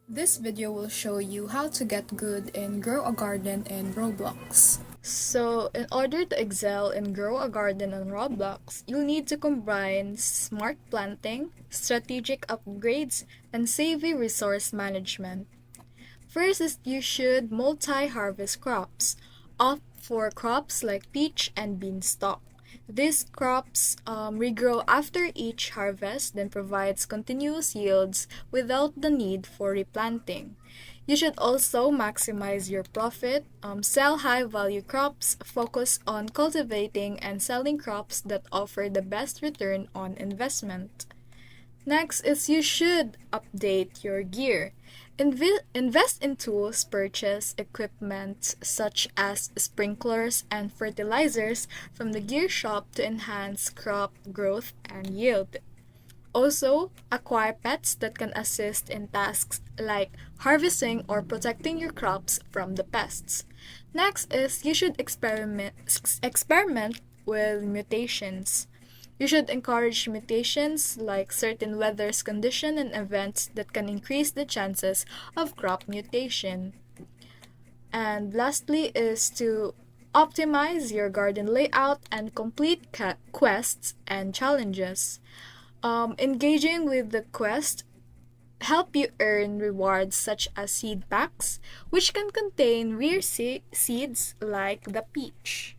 This video will show you how to get good in Grow a Garden in Roblox. So, in order to excel and grow a garden on Roblox, you'll need to combine smart planting, strategic upgrades, and savvy resource management. First is you should multi-harvest crops. Opt for crops like peach and beanstalk. These crops regrow after each harvest, then provides continuous yields without the need for replanting. You should also maximize your profit, sell high value crops, focus on cultivating and selling crops that offer the best return on investment. Next is you should update your gear. Invest in tools, purchase equipment such as sprinklers and fertilizers from the gear shop to enhance crop growth and yield. Also, acquire pets that can assist in tasks like harvesting or protecting your crops from the pests. Next is you should experiment with mutations. You should encourage mutations like certain weather's condition and events that can increase the chances of crop mutation. And lastly is to optimize your garden layout and complete quests and challenges. Engaging with the quest help you earn rewards such as seed packs, which can contain rare seeds like the peach.